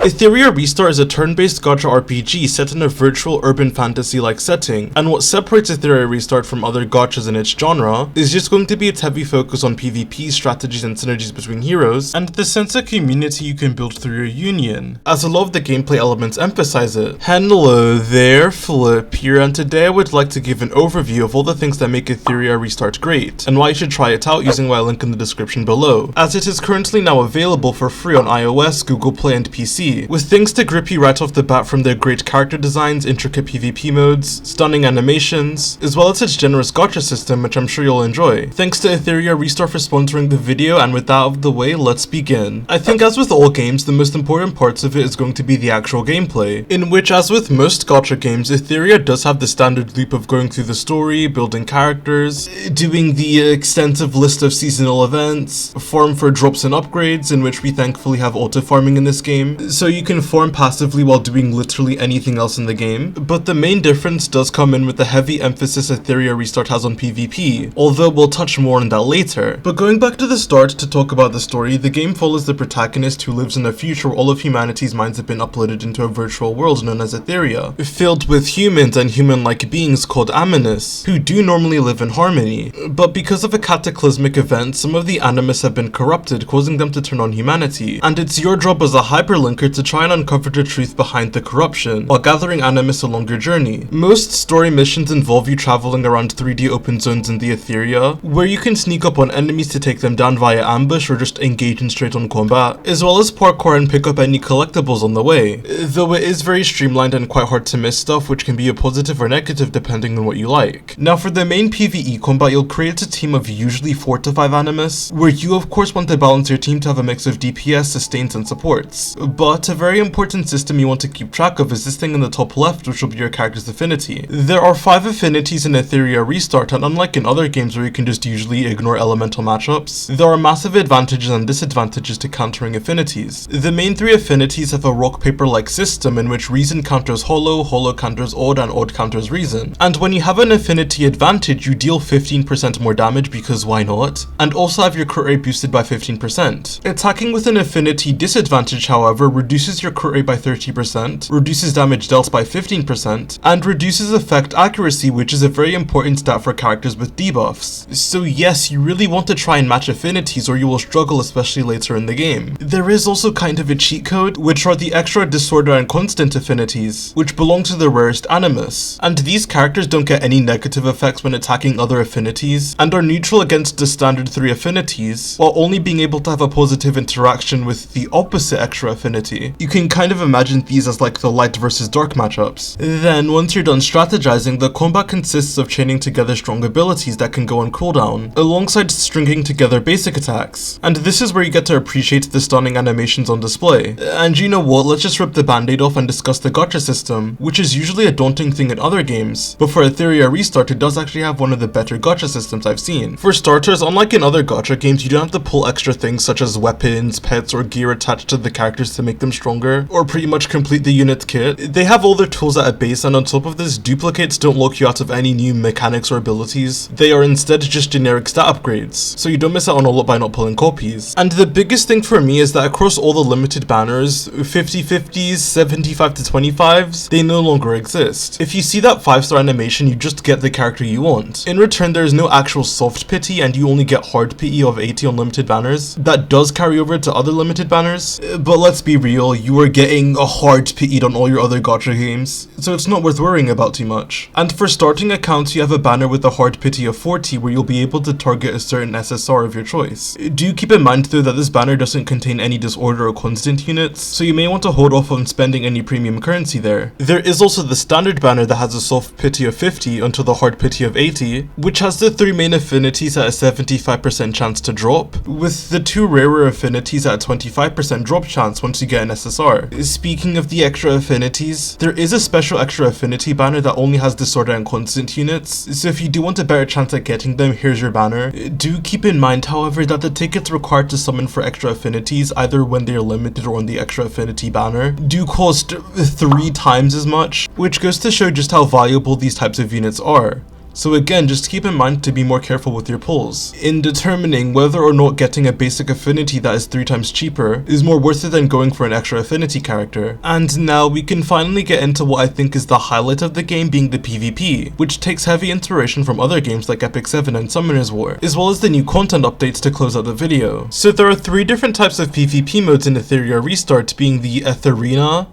Etheria Restart is a turn-based gacha RPG set in a virtual urban fantasy-like setting, and what separates Etheria Restart from other gachas in its genre is just going to be its heavy focus on PvP, strategies and synergies between heroes, and the sense of community you can build through your union, as a lot of the gameplay elements emphasize it. Hello there, Flip here, and today I would like to give an overview of all the things that make Etheria Restart great, and why you should try it out using my link in the description below, as it is currently now available for free on iOS, Google Play and PC, with things to grip you right off the bat from their great character designs, intricate PvP modes, stunning animations, as well as its generous gacha system, which I'm sure you'll enjoy. Thanks to Etheria Restart for sponsoring the video, and with that out of the way, let's begin. I think as with all games, the most important parts of it is going to be the actual gameplay, in which, as with most gacha games, Etheria does have the standard loop of going through the story, building characters, doing the extensive list of seasonal events, farm for drops and upgrades, in which we thankfully have auto farming in this game, so you can farm passively while doing literally anything else in the game. But the main difference does come in with the heavy emphasis Etheria Restart has on PvP, although we'll touch more on that later. But going back to the start to talk about the story, the game follows the protagonist who lives in a future where all of humanity's minds have been uploaded into a virtual world known as Etheria, filled with humans and human-like beings called Animus, who do normally live in harmony. But because of a cataclysmic event, some of the Animus have been corrupted, causing them to turn on humanity, and it's your job as a hyperlinker to try and uncover the truth behind the corruption, while gathering Animus along your journey. Most story missions involve you traveling around 3D open zones in the Etheria, where you can sneak up on enemies to take them down via ambush or just engage in straight-on combat, as well as parkour and pick up any collectibles on the way, though it is very streamlined and quite hard to miss stuff, which can be a positive or negative depending on what you like. Now for the main PvE combat, you'll create a team of usually 4 to 5 Animus, where you of course want to balance your team to have a mix of DPS, sustains and supports. But a very important system you want to keep track of is this thing in the top left, which will be your character's affinity. There are 5 affinities in Etheria Restart, and unlike in other games where you can just usually ignore elemental matchups, there are massive advantages and disadvantages to countering affinities. The main 3 affinities have a rock-paper-like system in which reason counters hollow, hollow counters odd, and odd counters reason. And when you have an affinity advantage, you deal 15% more damage because why not? And also have your crit rate boosted by 15%. Attacking with an affinity disadvantage, however, reduces your crit rate by 30%, reduces damage dealt by 15%, and reduces effect accuracy, which is a very important stat for characters with debuffs. So yes, you really want to try and match affinities or you will struggle, especially later in the game. There is also kind of a cheat code, which are the extra disorder and constant affinities, which belong to the rarest Animus, and these characters don't get any negative effects when attacking other affinities, and are neutral against the standard 3 affinities, while only being able to have a positive interaction with the opposite extra affinity. You can kind of imagine these as like the light versus dark matchups. Then, once you're done strategizing, the combat consists of chaining together strong abilities that can go on cooldown, alongside stringing together basic attacks. And this is where you get to appreciate the stunning animations on display. And you know what, let's just rip the band-aid off and discuss the gacha system, which is usually a daunting thing in other games, but for Etheria Restart it does actually have one of the better gacha systems I've seen. For starters, unlike in other gacha games, you don't have to pull extra things such as weapons, pets, or gear attached to the characters to make them stronger, or pretty much complete the unit kit. They have all their tools at a base, and on top of this, duplicates don't lock you out of any new mechanics or abilities. They are instead just generic stat upgrades, so you don't miss out on a lot by not pulling copies. And the biggest thing for me is that across all the limited banners, 50/50s, 75/25s, they no longer exist. If you see that 5-star animation, you just get the character you want. In return, there is no actual soft pity, and you only get hard pity of 80 on limited banners. That does carry over to other limited banners, but let's be real, you are getting a hard pitied on all your other gacha games, so it's not worth worrying about too much. And for starting accounts, you have a banner with a hard pity of 40 where you'll be able to target a certain SSR of your choice. Do keep in mind though that this banner doesn't contain any disorder or constant units, so you may want to hold off on spending any premium currency there. There is also the standard banner that has a soft pity of 50 until the hard pity of 80, which has the 3 main affinities at a 75% chance to drop, with the 2 rarer affinities at a 25% drop chance once you get an SSR. Speaking of the extra affinities, there is a special extra affinity banner that only has disorder and constant units, so if you do want a better chance at getting them, here's your banner. Do keep in mind, however, that the tickets required to summon for extra affinities, either when they are limited or on the extra affinity banner, do cost 3 times as much, which goes to show just how valuable these types of units are. So again, just keep in mind to be more careful with your pulls in determining whether or not getting a basic affinity that is 3 times cheaper is more worth it than going for an extra affinity character. And now we can finally get into what I think is the highlight of the game, being the PvP, which takes heavy inspiration from other games like Epic 7 and Summoner's War, as well as the new content updates to close out the video. So there are 3 different types of PvP modes in Etheria Restart, being the Etheria,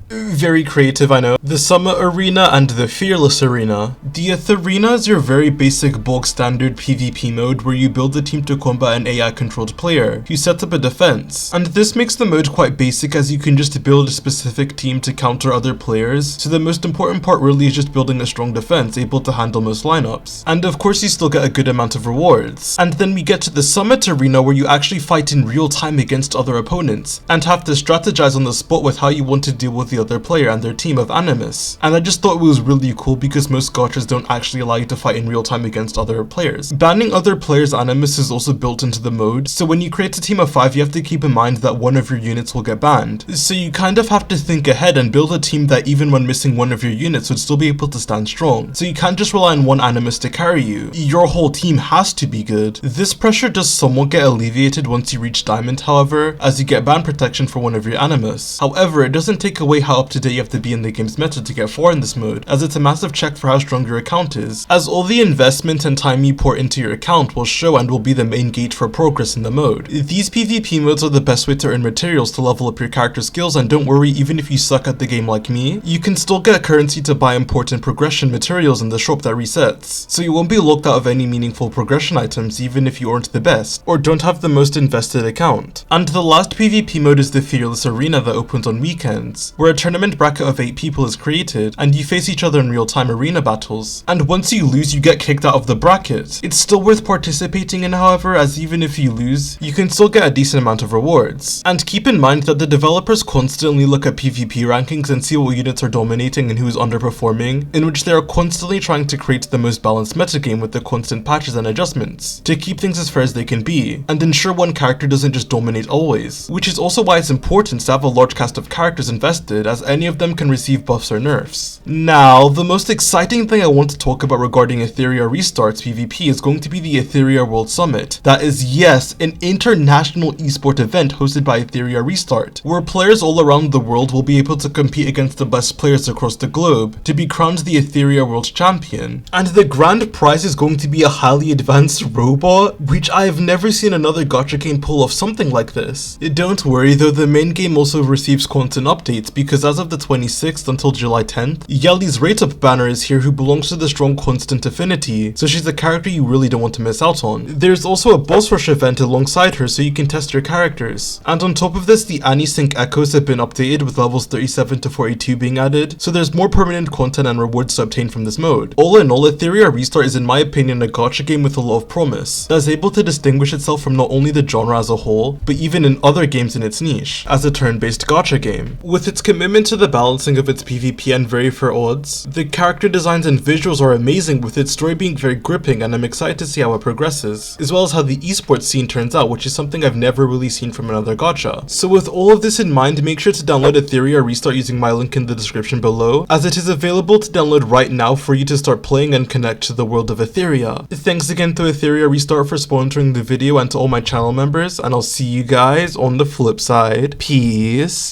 very creative, I know, the Summer Arena, and the Fearless Arena. The Etheria is your very basic bog standard PvP mode where you build a team to combat an AI controlled player. You set up a defense, and this makes the mode quite basic as you can just build a specific team to counter other players, so the most important part really is just building a strong defense able to handle most lineups. And of course you still get a good amount of rewards. And then we get to the Summit Arena where you actually fight in real time against other opponents, and have to strategize on the spot with how you want to deal with the other player and their team of Animus. And I just thought it was really cool because most gachas don't actually allow you to fight in real time against other players. Banning other players' Animus is also built into the mode, so when you create a team of 5 you have to keep in mind that one of your units will get banned. So you kind of have to think ahead and build a team that even when missing one of your units would still be able to stand strong. So you can't just rely on one Animus to carry you. Your whole team has to be good. This pressure does somewhat get alleviated once you reach Diamond, however, as you get ban protection for one of your Animus. However, it doesn't take away how up to date you have to be in the game's meta to get far in this mode, as it's a massive check for how strong your account is, as all the investment and time you pour into your account will show and will be the main gate for progress in the mode. These PvP modes are the best way to earn materials to level up your character skills, and don't worry, even if you suck at the game like me, you can still get currency to buy important progression materials in the shop that resets, so you won't be locked out of any meaningful progression items even if you aren't the best, or don't have the most invested account. And the last PvP mode is the Fearless Arena that opens on weekends, where a tournament bracket of 8 people is created, and you face each other in real-time arena battles, and once you lose you get kicked out of the bracket. It's still worth participating in, however, as even if you lose, you can still get a decent amount of rewards. And keep in mind that the developers constantly look at PvP rankings and see what units are dominating and who's underperforming, in which they are constantly trying to create the most balanced metagame with the constant patches and adjustments, to keep things as fair as they can be, and ensure one character doesn't just dominate always, which is also why it's important to have a large cast of characters invested, as any of them can receive buffs or nerfs. Now, the most exciting thing I want to talk about regarding Etheria Restart's PvP is going to be the Etheria World Summit. That is, yes, an international esport event hosted by Etheria Restart, where players all around the world will be able to compete against the best players across the globe to be crowned the Etheria World Champion. And the grand prize is going to be a highly advanced robot, which I have never seen another gacha game pull off something like this. Don't worry though, the main game also receives content updates, because as of the 26th until July 10th, Yeli's Rate Up banner is here, who belongs to the strong constant affinity, so she's a character you really don't want to miss out on. There's also a boss rush event alongside her so you can test your characters. And on top of this, the Annie-Sync echoes have been updated with levels 37 to 42 being added, so there's more permanent content and rewards to obtain from this mode. All in all, Etheria Restart is in my opinion a gacha game with a lot of promise, that is able to distinguish itself from not only the genre as a whole, but even in other games in its niche, as a turn-based gacha game. With its commitment to the balancing of its PvP and very fair odds, the character designs and visuals are amazing, with its story being very gripping, and I'm excited to see how it progresses, as well as how the esports scene turns out, which is something I've never really seen from another gacha. So with all of this in mind, make sure to download Etheria Restart using my link in the description below, as it is available to download right now for you to start playing and connect to the world of Etheria. Thanks again to Etheria Restart for sponsoring the video, and to all my channel members, and I'll see you guys on the flip side. Peace.